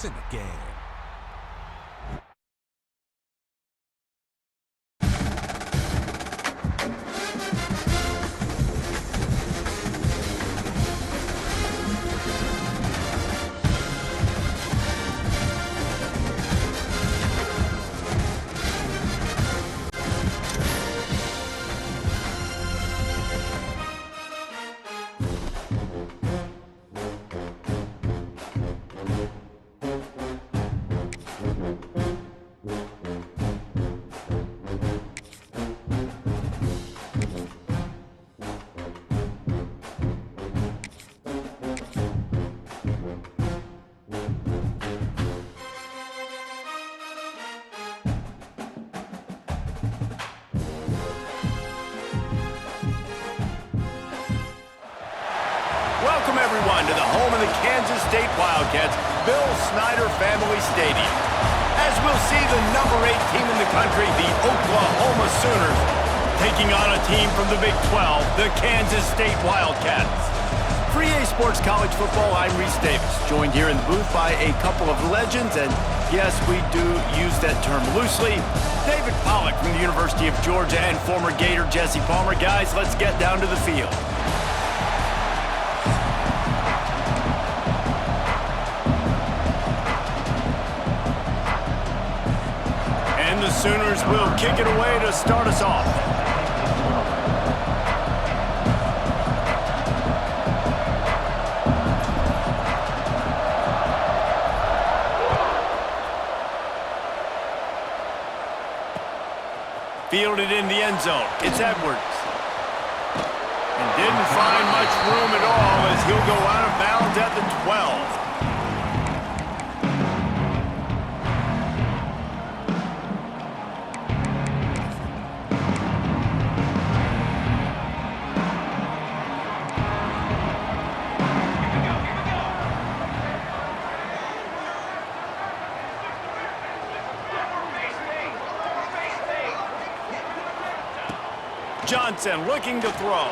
in the game. Welcome, everyone, to the home of the Kansas State Wildcats, Bill Snyder Family Stadium. As we'll see the number 8 team in the country, the Oklahoma Sooners, taking on a team from the Big 12, the Kansas State Wildcats. For EA Sports College Football, I'm Reese Davis, joined here in the booth by a couple of legends, and yes, we do use that term loosely. David Pollack from the University of Georgia and former Gator Jesse Palmer. Guys, let's get down to the field. The Sooners will kick it away to start us off. Fielded in the end zone. It's Edwards. And didn't find much room at all as he'll go out of bounds at the 12. Johnson looking to throw.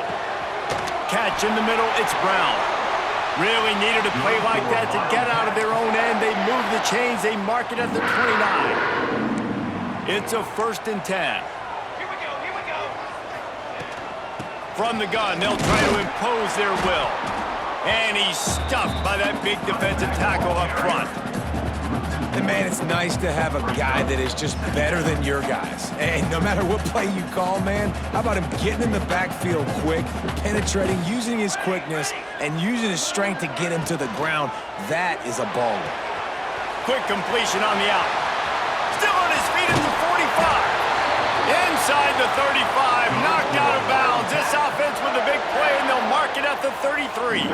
Catch in the middle, it's Brown. Really needed a play like that to get out of their own end. They move the chains, they mark it at the 29. It's a 1st and 10. Here we go. From the gun, they'll try to impose their will. And he's stuffed by that big defensive tackle up front. And man, it's nice to have a guy that is just better than your guys. And no matter what play you call, man, how about him getting in the backfield quick, penetrating, using his quickness, and using his strength to get him to the ground? That is a baller. Quick completion on the out. Still on his feet at the 45. Inside the 35, knocked out of bounds. This offense with a big play, and they'll mark it at the 33.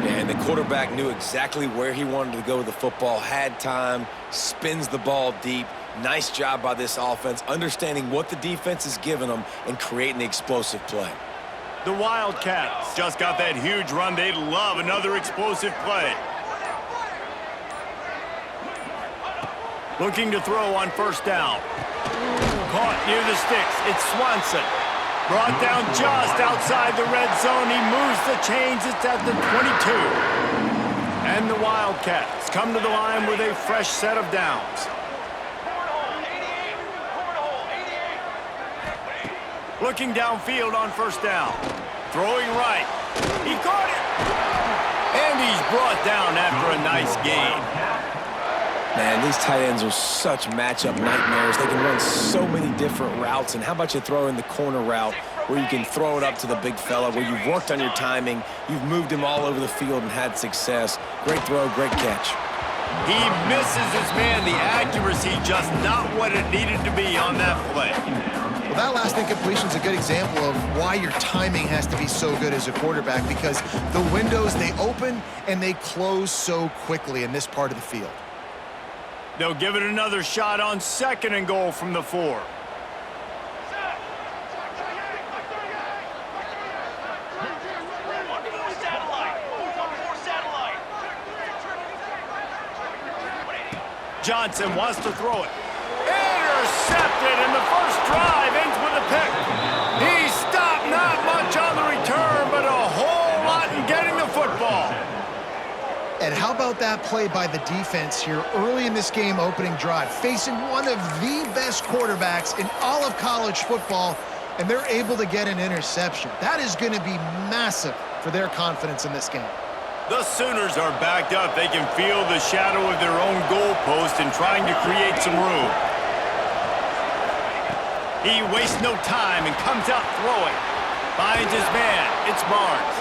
And the quarterback knew exactly where he wanted to go with the football, had time, spins the ball deep. Nice job by this offense, understanding what the defense is giving them and creating the explosive play. The Wildcats just got that huge run. They'd love another explosive play. Looking to throw on 1st down. Caught near the sticks. It's Swanson. Brought down just outside the red zone. He moves the chains. It's at the 22. And the Wildcats come to the line with a fresh set of downs. Looking downfield on 1st down. Throwing right. He caught it. And he's brought down after a nice gain. Man, these tight ends are such matchup nightmares. They can run so many different routes. And how about you throw in the corner route where you can throw it up to the big fella, where you've worked on your timing, you've moved him all over the field and had success. Great throw, great catch. He misses his man. The accuracy just not what it needed to be on that play. Well, that last incompletion is a good example of why your timing has to be so good as a quarterback, because the windows, they open and they close so quickly in this part of the field. They'll give it another shot on 2nd and goal from the 4. Johnson wants to throw it. Intercepted, and the first drive ends with a pick. He stopped, not much on the return, but a whole lot in getting the football. And how about that play by the defense here early in this game opening drive, facing one of the best quarterbacks in all of college football, and they're able to get an interception. That is going to be massive for their confidence in this game. The Sooners are backed up. They can feel the shadow of their own goalpost and trying to create some room. He wastes no time and comes out throwing. Finds his man. It's Barnes.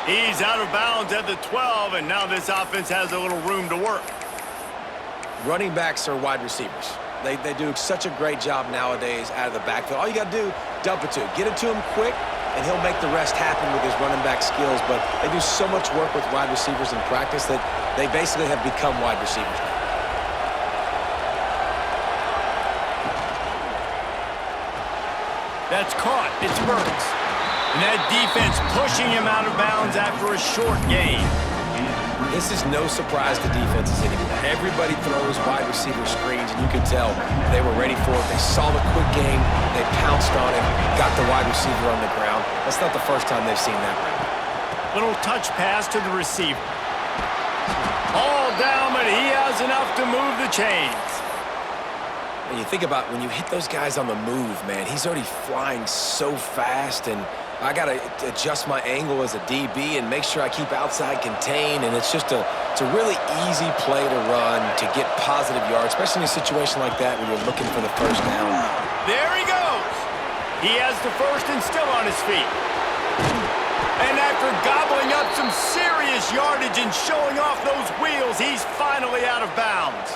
He's out of bounds at the 12, and now this offense has a little room to work. Running backs are wide receivers. They do such a great job nowadays out of the backfield. All you got to do, dump it to him. Get it to him quick, and he'll make the rest happen with his running back skills. But they do so much work with wide receivers in practice that they basically have become wide receivers now. That's caught. It's Burks. And that defense pushing him out of bounds after a short gain. This is no surprise to defenses anymore. Everybody throws wide receiver screens, and you can tell they were ready for it. They saw the quick game. They pounced on it, got the wide receiver on the ground. That's not the first time they've seen that route. Little touch pass to the receiver. All down, but he has enough to move the chains. When you think about when you hit those guys on the move, man, he's already flying so fast, and I got to adjust my angle as a DB and make sure I keep outside contained, and it's a really easy play to run to get positive yards, especially in a situation like that where you're looking for the first down. There he goes. He has the first and still on his feet. And after gobbling up some serious yardage and showing off those wheels, he's finally out of bounds.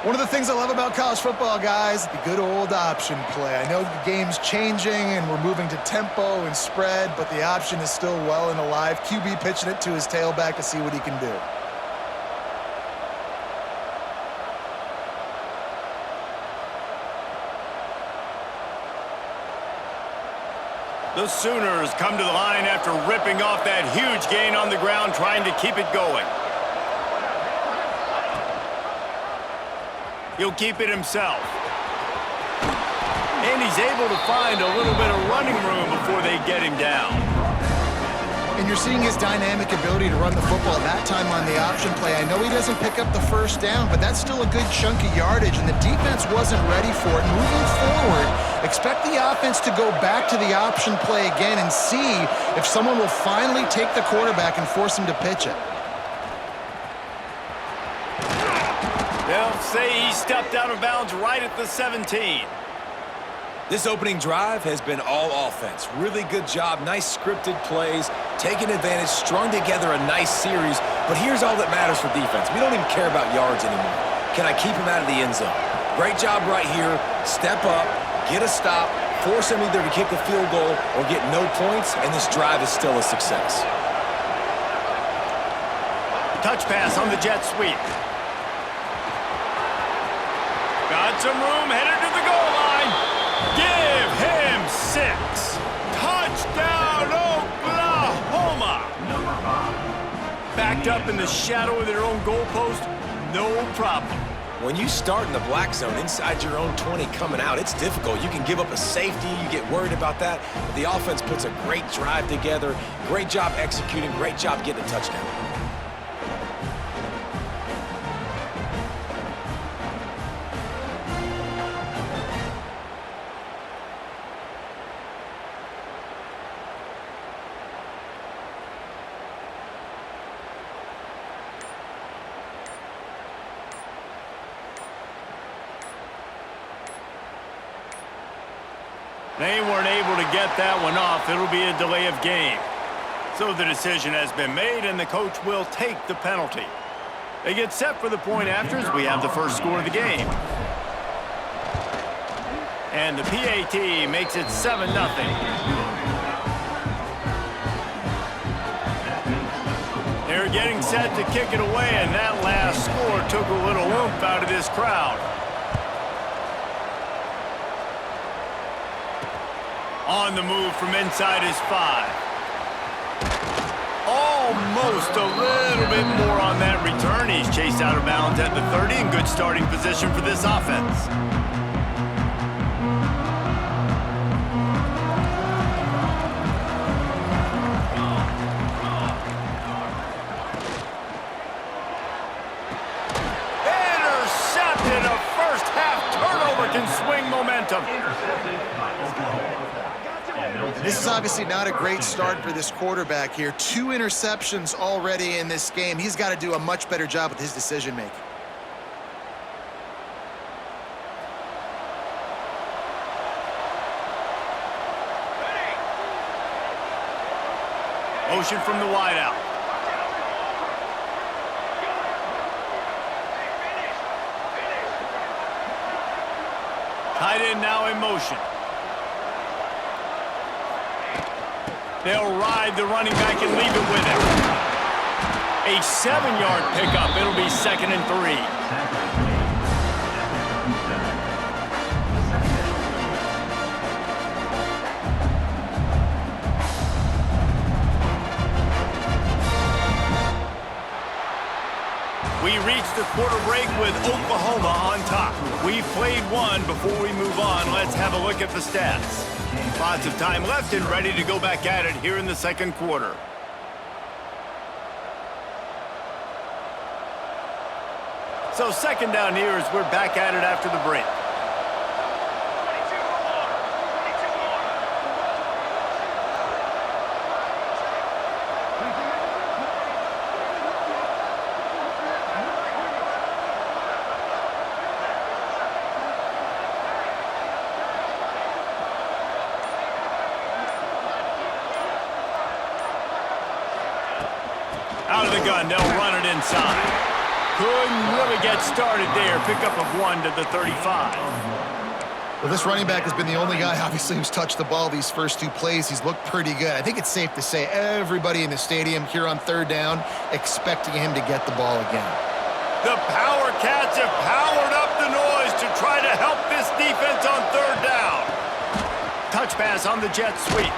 One of the things I love about college football, guys, the good old option play. I know the game's changing and we're moving to tempo and spread, but the option is still well and alive. QB pitching it to his tailback to see what he can do. The Sooners come to the line after ripping off that huge gain on the ground, trying to keep it going. He'll keep it himself. And he's able to find a little bit of running room before they get him down. And you're seeing his dynamic ability to run the football that time on the option play. I know he doesn't pick up the first down, but that's still a good chunk of yardage, and the defense wasn't ready for it. Moving forward, expect the offense to go back to the option play again and see if someone will finally take the quarterback and force him to pitch it. They'll say he stepped out of bounds right at the 17. This opening drive has been all offense. Really good job, nice scripted plays, taking advantage, strung together a nice series. But here's all that matters for defense. We don't even care about yards anymore. Can I keep him out of the end zone? Great job right here. Step up, get a stop, force him either to kick a field goal or get no points, and this drive is still a success. Touch pass on the jet sweep. Got some room, headed to the goal line. Give him 6. Touchdown, Oklahoma. Backed up in the shadow of their own goalpost, no problem. When you start in the black zone inside your own 20 coming out, it's difficult. You can give up a safety. You get worried about that. But the offense puts a great drive together. Great job executing. Great job getting a touchdown. They weren't able to get that one off. It'll be a delay of game. So the decision has been made, and the coach will take the penalty. They get set for the point after as we have the first score of the game. And the PAT makes it 7-0. They're getting set to kick it away, and that last score took a little oomph out of this crowd. On the move from inside his 5. Almost a little bit more on that return. He's chased out of bounds at the 30 in good starting position for this offense. This is obviously not a great start for this quarterback here. 2 interceptions already in this game. He's got to do a much better job with his decision-making. Motion from the wideout. Tight end now in motion. They'll ride the running back and leave it with him. A 7-yard pickup. It'll be 2nd and 3. We reach the quarter break with Oklahoma on top. We've played one. Before we move on, let's have a look at the stats. Lots of time left and ready to go back at it here in the second quarter. So second down here as we're back at it after the break. Out of the gun, they'll run it inside. Couldn't really get started there. Pickup of 1 to the 35. Well, this running back has been the only guy, obviously, who's touched the ball these first 2 plays. He's looked pretty good. I think it's safe to say everybody in the stadium here on 3rd down expecting him to get the ball again. The Power Cats have powered up the noise to try to help this defense on 3rd down. Touch pass on the jet sweep.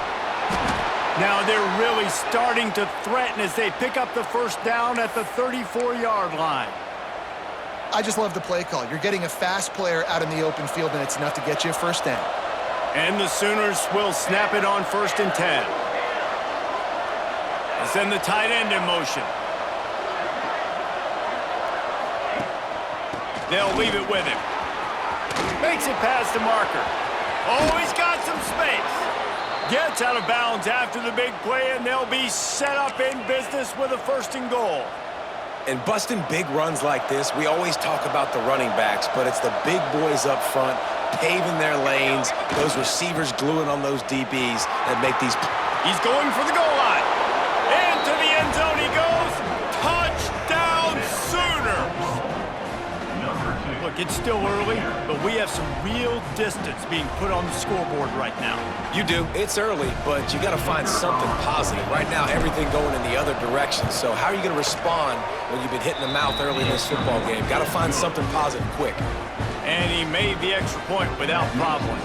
Now they're really starting to threaten as they pick up the first down at the 34-yard line. I just love the play call. You're getting a fast player out in the open field, and it's enough to get you a first down. And the Sooners will snap it on 1st and 10. They send the tight end in motion. They'll leave it with him. Makes it past the marker. Oh, he's got some space. Gets out of bounds after the big play, and they'll be set up in business with a 1st and goal. And busting big runs like this, we always talk about the running backs, but it's the big boys up front paving their lanes, those receivers gluing on those DBs that make these. He's going for the goal line. Into the end zone he goes. Touchdown Sooners! Look, it's still early, but we have some real distance being put on the scoreboard right now. You do. It's early, but you got to find something positive. Right now, everything going in the other direction. So how are you going to respond when you've been hit in the mouth early in this football game? Got to find something positive quick. And he made the extra point without problem.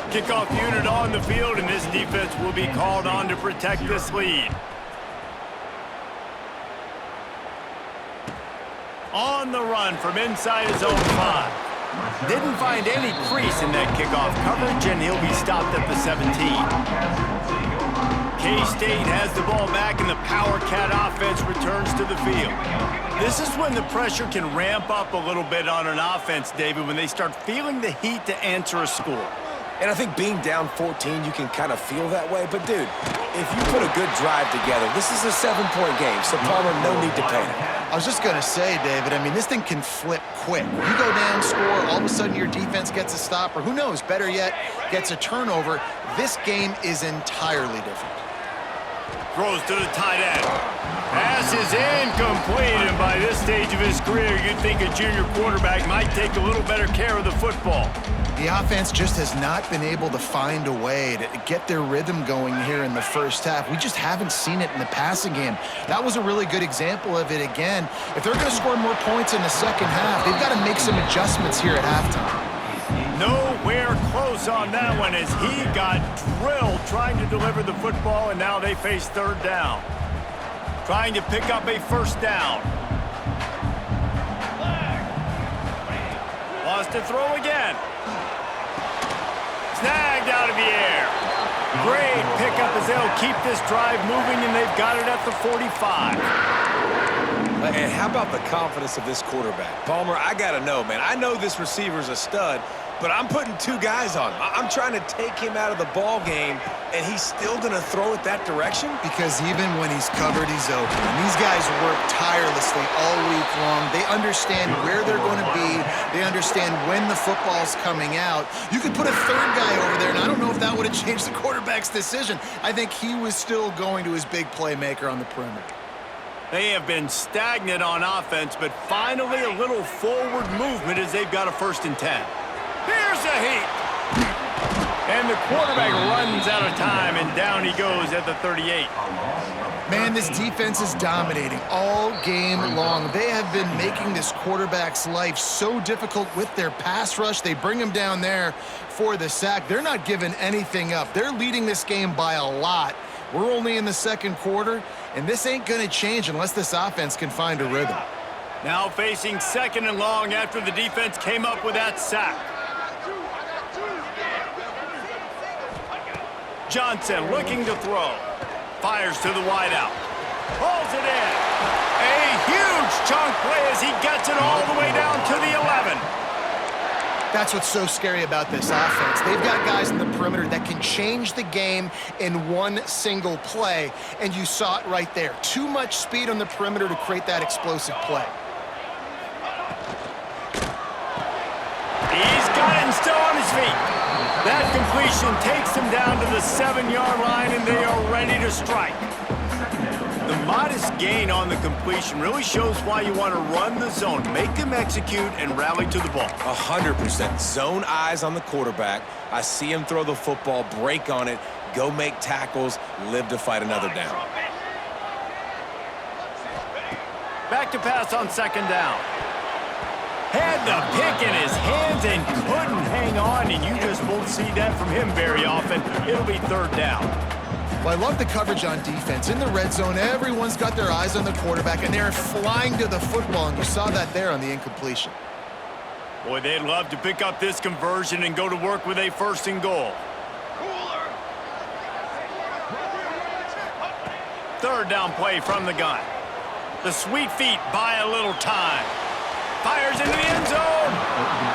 Kickoff unit on the field, and this defense will be called on to protect this lead. On the run from inside his own 5. Didn't find any crease in that kickoff coverage, and he'll be stopped at the 17. K-State has the ball back, and the Power Cat offense returns to the field. This is when the pressure can ramp up a little bit on an offense, David, when they start feeling the heat to answer a score. And I think being down 14, you can kind of feel that way. But, dude, if you put a good drive together, this is a 7-point game, so Palmer, no need to panic. I was just going to say, David, I mean, this thing can flip quick. You go down, score, all of a sudden your defense gets a stop, or who knows, better yet, gets a turnover. This game is entirely different. Throws to the tight end. Pass is incomplete, and by this stage of his career, you'd think a junior quarterback might take a little better care of the football. The offense just has not been able to find a way to get their rhythm going here in the first half. We just haven't seen it in the passing game. That was a really good example of it again. If they're going to score more points in the second half, they've got to make some adjustments here at halftime. Nowhere close on that one as he got drilled trying to deliver the football, and now they face 3rd down. Trying to pick up a 1st down. Lost to throw again. Snagged out of the air. Great pickup as they'll keep this drive moving, and they've got it at the 45. And how about the confidence of this quarterback? Palmer, I got to know, man. I know this receiver's a stud, but I'm putting two guys on him. I'm trying to take him out of the ball game, and he's still going to throw it that direction? Because even when he's covered, he's open. And these guys work tirelessly all week long. They understand where they're going to be. They understand when the football's coming out. You could put a third guy over there, and I don't know if that would have changed the quarterback's decision. I think he was still going to his big playmaker on the perimeter. They have been stagnant on offense, but finally a little forward movement as they've got a 1st and 10. Here's a heat. And the quarterback runs out of time, and down he goes at the 38. Man, this defense is dominating all game long. They have been making this quarterback's life so difficult with their pass rush. They bring him down there for the sack. They're not giving anything up. They're leading this game by a lot. We're only in the 2nd quarter, and this ain't going to change unless this offense can find a rhythm. Now facing 2nd and long after the defense came up with that sack. Johnson looking to throw. Fires to the wideout. Pulls it in. A huge chunk play as he gets it all the way down to the 11. That's what's so scary about this offense. They've got guys in the perimeter that can change the game in one single play, and you saw it right there. Too much speed on the perimeter to create that explosive play. He's got it and still on his feet. That completion takes him down to the 7-yard line, and they are ready to strike. The modest gain on the completion really shows why you want to run the zone, make them execute, and rally to the ball. 100%. Zone eyes on the quarterback. I see him throw the football, break on it, go make tackles, live to fight another down. Back to pass on 2nd down. Had the pick in his hands and couldn't hang on, and you just won't see that from him very often. It'll be 3rd down. Well, I love the coverage on defense. In the red zone, everyone's got their eyes on the quarterback, and they're flying to the football, and you saw that there on the incompletion. Boy, they'd love to pick up this conversion and go to work with a 1st and goal. 3rd down play from the gun. The sweet feet buy a little time. Fires into the end zone.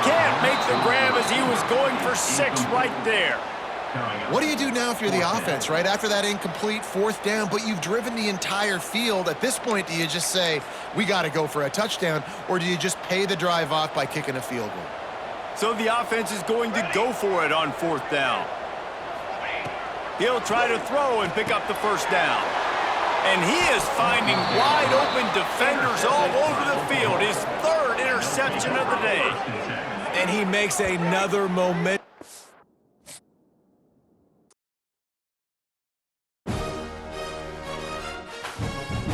Can't make the grab as he was going for 6 right there. What do you do now if you're the offense, right? After that incomplete 4th down, but you've driven the entire field. At this point, do you just say, we got to go for a touchdown, or do you just pay the drive off by kicking a field goal? So the offense is going to go for it on 4th down. He'll try to throw and pick up the 1st down. And he is finding wide open defenders all over the field. His 3rd interception of the day. And he makes another momentum.